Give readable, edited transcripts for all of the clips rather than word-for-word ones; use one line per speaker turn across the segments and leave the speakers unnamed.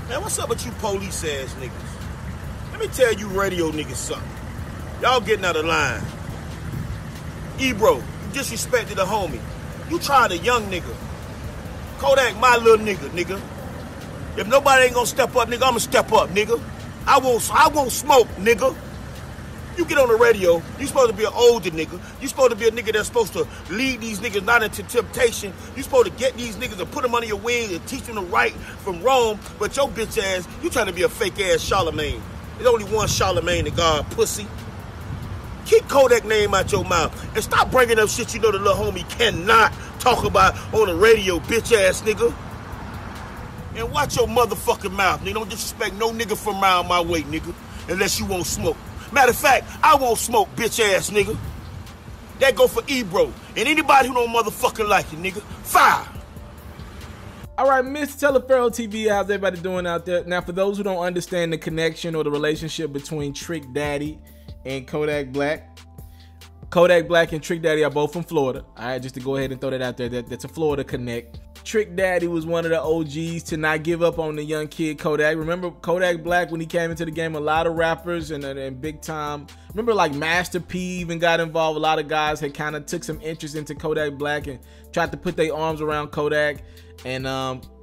Man, what's up with you police ass niggas? Let me tell you radio niggas something. Y'all getting out of line. Ebro, you disrespected a homie. You tried a young nigga. Kodak, my little nigga. If nobody ain't gonna step up, nigga, I'ma step up, nigga. I won't smoke, nigga. You get on the radio, you supposed to be an older nigga. You supposed to be a nigga that's supposed to lead these niggas not into temptation. You supposed to get these niggas and put them under your wing and teach them the right from wrong. But your bitch ass, you trying to be a fake ass Charlamagne. There's only one Charlamagne to God, pussy. Keep Kodak name out your mouth and stop bringing up shit you know the little homie cannot talk about on the radio, bitch ass nigga. And watch your motherfucking mouth, nigga. Don't disrespect no nigga from around my way, nigga, unless you won't smoke. Matter of fact, I won't smoke, bitch ass nigga. That go for Ebro and anybody who don't motherfucking like you, nigga. Fire.
All right, Miss Taliaferro TV, how's everybody doing out there? Now, for those who don't understand the connection or the relationship between Trick Daddy and Kodak Black, Kodak Black and Trick Daddy are both from Florida. All right, just to go ahead and throw that out there, that's a Florida connect. Trick Daddy was one of the OGs to not give up on the young kid Kodak. Remember Kodak Black when he came into the game? A lot of rappers and big time. Remember like Master P even got involved. A lot of guys had kind of took some interest into Kodak Black and tried to put their arms around Kodak. And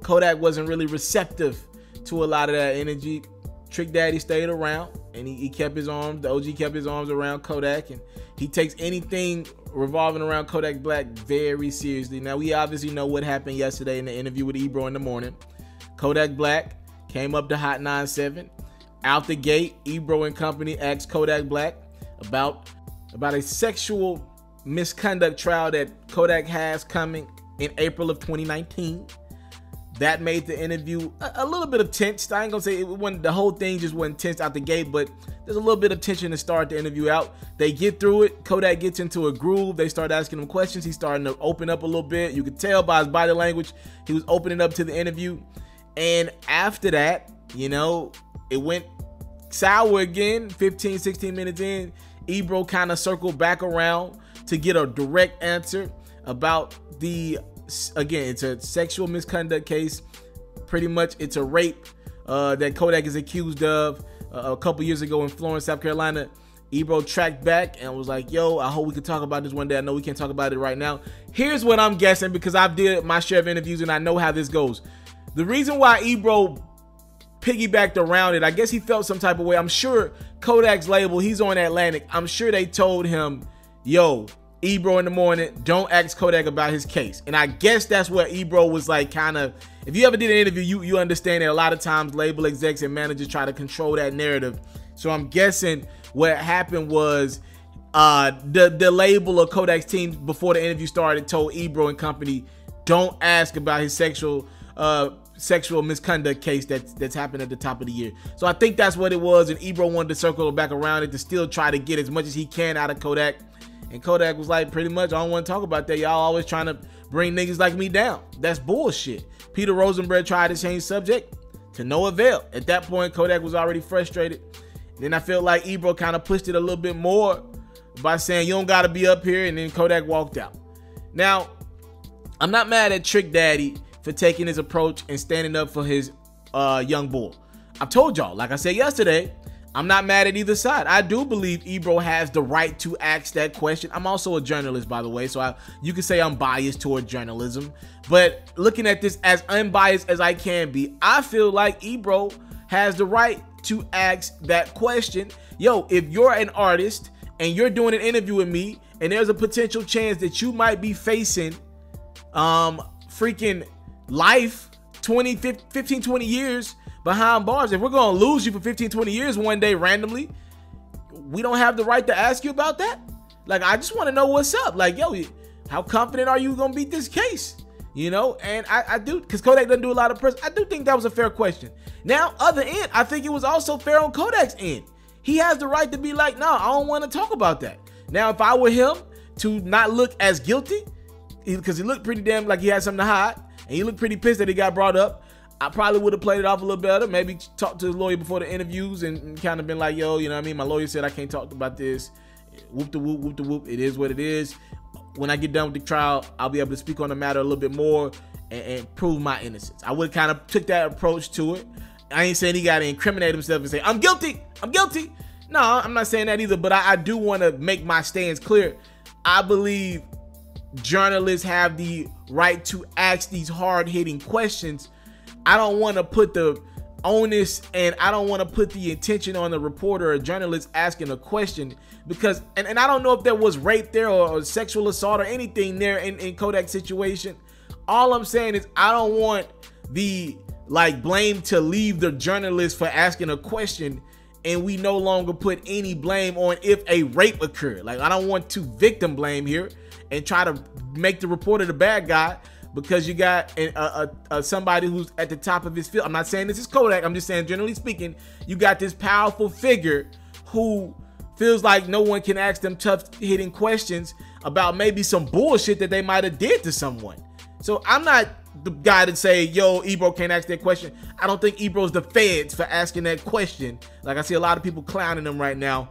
Kodak wasn't really receptive to a lot of that energy. Trick Daddy stayed around and he kept his arms, the OG kept his arms around Kodak, and he takes anything revolving around Kodak Black very seriously. Now, we obviously know what happened yesterday in the interview with Ebro in the morning. Kodak Black came up to Hot 97. Out the gate, Ebro and company asked Kodak Black about a sexual misconduct trial that Kodak has coming in April of 2019. That made the interview a little bit of tense. I ain't gonna say the whole thing just wasn't tense out the gate, but there's a little bit of tension to start the interview out. They get through it. Kodak gets into a groove. They start asking him questions. He's starting to open up a little bit. You could tell by his body language he was opening up to the interview. And after that, you know, it went sour again. 15, 16 minutes in, Ebro kind of circled back around to get a direct answer about again, it's a sexual misconduct case. Pretty much it's a rape that Kodak is accused of a couple years ago in Florence, South Carolina. Ebro tracked back and was like, yo, I hope we can talk about this one day. I know we can't talk about it right now. Here's what I'm guessing, because I've did my share of interviews and I know how this goes. The reason why Ebro piggybacked around it, I guess he felt some type of way. I'm sure Kodak's label, he's on Atlantic. I'm sure they told him, yo, Ebro in the morning, don't ask Kodak about his case. And I guess that's what Ebro was like, kind of, if you ever did an interview, you understand that a lot of times label execs and managers try to control that narrative. So I'm guessing what happened was the label of Kodak's team before the interview started told Ebro and company, don't ask about his sexual misconduct case that's happened at the top of the year. So I think that's what it was, and Ebro wanted to circle back around it to still try to get as much as he can out of Kodak. And Kodak was like, pretty much, I don't want to talk about that. Y'all always trying to bring niggas like me down. That's bullshit. Peter Rosenberg tried to change subject to no avail. At that point, Kodak was already frustrated. Then I felt like Ebro kind of pushed it a little bit more by saying, you don't got to be up here. And then Kodak walked out. Now, I'm not mad at Trick Daddy for taking his approach and standing up for his young bull. I've told y'all, like I said yesterday, I'm not mad at either side. I do believe Ebro has the right to ask that question. I'm also a journalist, by the way, so you can say I'm biased toward journalism. But looking at this as unbiased as I can be, I feel like Ebro has the right to ask that question. Yo, if you're an artist and you're doing an interview with me and there's a potential chance that you might be facing freaking life 15, 20 years behind bars, if we're going to lose you for 15, 20 years one day randomly, we don't have the right to ask you about that? Like, I just want to know what's up. Like, yo, how confident are you going to beat this case? You know, and I do, because Kodak doesn't do a lot of press. I do think that was a fair question. Now, other end, I think it was also fair on Kodak's end. He has the right to be like, no, I don't want to talk about that. Now, if I were him, to not look as guilty, because he looked pretty damn like he had something to hide, and he looked pretty pissed that he got brought up, I probably would have played it off a little better. Maybe talked to his lawyer before the interviews and kind of been like, yo, you know what I mean? My lawyer said I can't talk about this. Whoop the whoop, whoop the whoop. It is what it is. When I get done with the trial, I'll be able to speak on the matter a little bit more and prove my innocence. I would kind of took that approach to it. I ain't saying he got to incriminate himself and say, I'm guilty, I'm guilty. No, I'm not saying that either, but I do want to make my stance clear. I believe journalists have the right to ask these hard-hitting questions. I don't want to put the onus and I don't want to put the intention on the reporter or journalist asking a question, because and I don't know if there was rape there or sexual assault or anything there in Kodak's situation. All I'm saying is I don't want the blame to leave the journalist for asking a question, and we no longer put any blame on if a rape occurred. Like, I don't want to victim blame here and try to make the reporter the bad guy because you got somebody who's at the top of his field. I'm not saying this is Kodak. I'm just saying, generally speaking, you got this powerful figure who feels like no one can ask them tough hitting questions about maybe some bullshit that they might have did to someone. So I'm not the guy to say, yo, Ebro can't ask that question. I don't think Ebro's the feds for asking that question. Like, I see a lot of people clowning him right now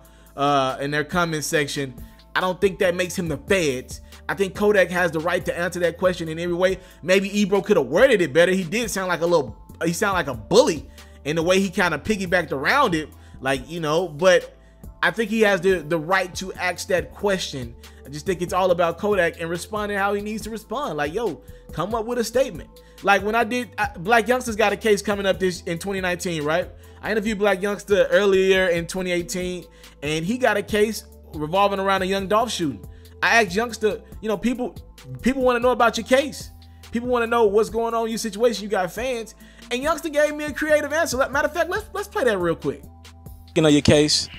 in their comment section. I don't think that makes him the feds. I think Kodak has the right to answer that question in every way. Maybe Ebro could have worded it better. He did sound like he sounded like a bully in the way he kind of piggybacked around it. Like, you know, but I think he has the right to ask that question. I just think it's all about Kodak and responding how he needs to respond. Like, yo, come up with a statement. Like when I did, Black Youngster's got a case coming up in 2019, right? I interviewed Black Youngster earlier in 2018, and he got a case revolving around a Young Dolph shooting. I asked Youngster, you know, people want to know about your case. People want to know what's going on in your situation. You got fans. And Youngster gave me a creative answer. Matter of fact, let's play that real quick.
You know your case.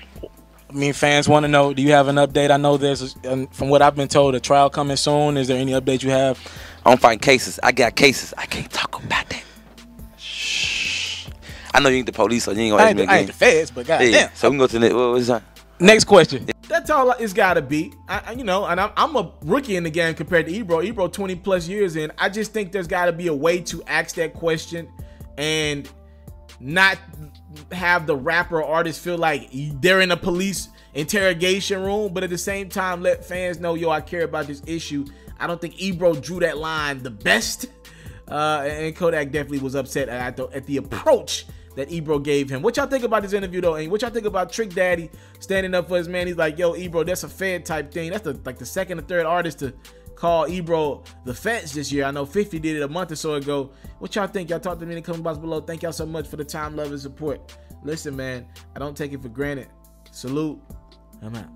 I mean, fans want to know, do you have an update? I know there's, from what I've been told, a trial coming soon. Is there any update you have?
I don't find cases. I got cases. I can't talk about that. Shh. I know you ain't the police, so you ain't gonna ask me again.
I ain't the feds, but goddamn.
Yeah. So we can go to the what is that?
Next question.
That's all it's gotta be. You know, and I'm a rookie in the game compared to Ebro. Ebro 20 plus years in. I just think there's gotta be a way to ask that question and not have the rapper or artist feel like they're in a police interrogation room, but at the same time let fans know, yo, I care about this issue. I don't think Ebro drew that line the best, and Kodak definitely was upset at the approach that Ebro gave him. What y'all think about this interview though? And what y'all think about Trick Daddy standing up for his man? He's like, yo, Ebro, that's a Fed type thing. That's the second or third artist to call Ebro the feds this year. I know 50 did it a month or so ago. What y'all think? Y'all talk to me in the comment box below. Thank y'all so much for the time, love, and support. Listen, man, I don't take it for granted. Salute. I'm out.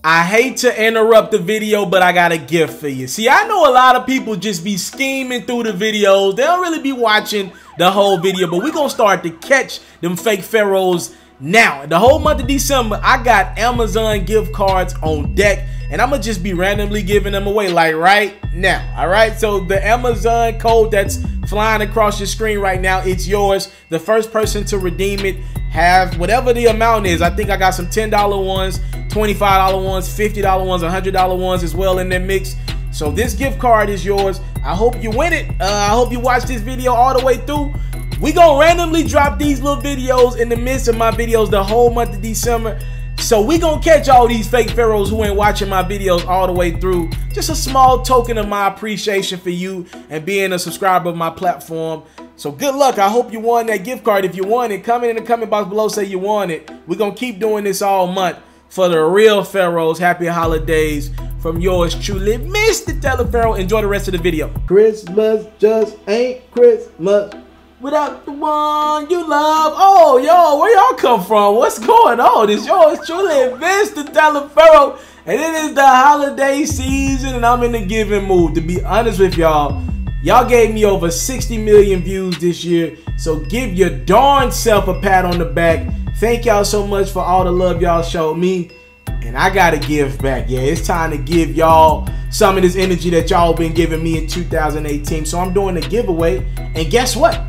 I hate to interrupt the video, but I got a gift for you. See, I know a lot of people just be scheming through the videos. They don't really be watching the whole video, but we're going to start to catch them fake pharaohs now. The whole month of December, I got Amazon gift cards on deck, and I'm going to just be randomly giving them away like right now. All right, so the Amazon code that's flying across your screen right now, it's yours. The first person to redeem it, have whatever the amount is. I think I got some $10 ones, $25 ones, $50 ones, $100 ones as well in their mix. So this gift card is yours. I hope you win it. I hope you watch this video all the way through. We gonna randomly drop these little videos in the midst of my videos the whole month of December. So we gonna catch all these fake pharaohs who ain't watching my videos all the way through. Just a small token of my appreciation for you and being a subscriber of my platform. So good luck. I hope you won that gift card. If you won it, comment in the comment box below, say you won it. We're gonna keep doing this all month for the real pharaohs. Happy holidays from yours truly, Mr. Taliaferro. Enjoy the rest of the video.
Christmas just ain't Christmas
without the one you love. Oh, yo, where y'all come from? What's going on? It's yours truly, Mr. Taliaferro, and it is the holiday season, and I'm in the giving mood. To be honest with y'all, y'all gave me over 60 million views this year, so give your darn self a pat on the back. Thank y'all so much for all the love y'all showed me, and I gotta give back. Yeah, it's time to give y'all some of this energy that y'all been giving me in 2018. So I'm doing a giveaway, and guess what?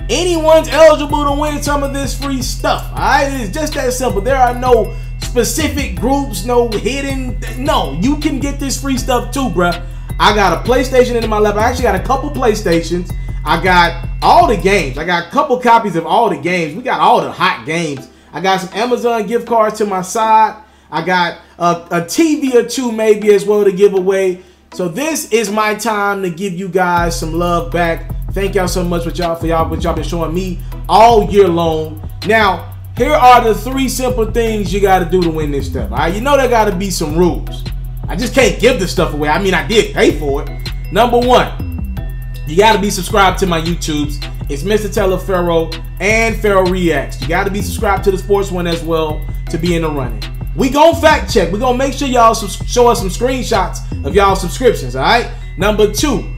Anyone's eligible to win some of this free stuff. All right, it's just that simple. There are no specific groups, no hidden. No, you can get this free stuff too, bruh. I got a PlayStation in my lap. I actually got a couple PlayStations. I got all the games. I got a couple copies of all the games. We got all the hot games. I got some Amazon gift cards to my side. I got a TV or two maybe as well to give away. So this is my time to give you guys some love back Thank y'all so much for what y'all been showing me all year long. Now, here are the 3 simple things you got to do to win this stuff. All right, you know there got to be some rules. I just can't give this stuff away. I mean, I did pay for it. Number 1, you got to be subscribed to my YouTubes. It's Mr. Taliaferro and Ferro Reacts. You got to be subscribed to the sports one as well to be in the running. We gon' fact check. We gonna make sure y'all show us some screenshots of y'all subscriptions, all right? Number 2,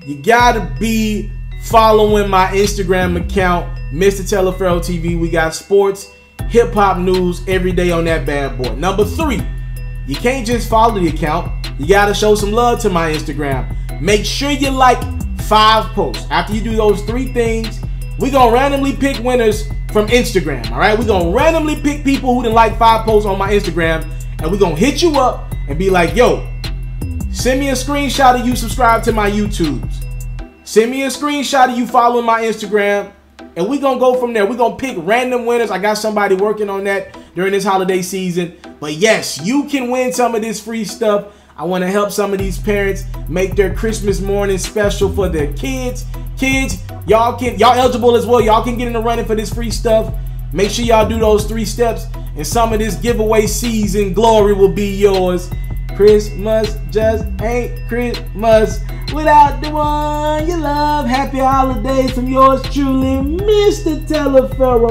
you gotta be following my Instagram account, Mr. Taliaferro TV. We got sports, hip-hop news every day on that bad boy. Number 3, you can't just follow the account. You gotta show some love to my Instagram. Make sure you like 5 posts. After you do those 3 things, we gonna randomly pick winners from Instagram, all right? We're going to randomly pick people who done like 5 posts on my Instagram, and we're going to hit you up and be like, yo, send me a screenshot of you subscribe to my YouTubes. Send me a screenshot of you following my Instagram, and we're going to go from there. We're going to pick random winners. I got somebody working on that during this holiday season. But yes, you can win some of this free stuff. I want to help some of these parents make their Christmas morning special for their kids. Kids, y'all eligible as well. Y'all can get in the running for this free stuff. Make sure y'all do those 3 steps, and some of this giveaway season glory will be yours. Christmas just ain't Christmas without the one you love. Happy holidays from yours truly, Mr. Taliaferro.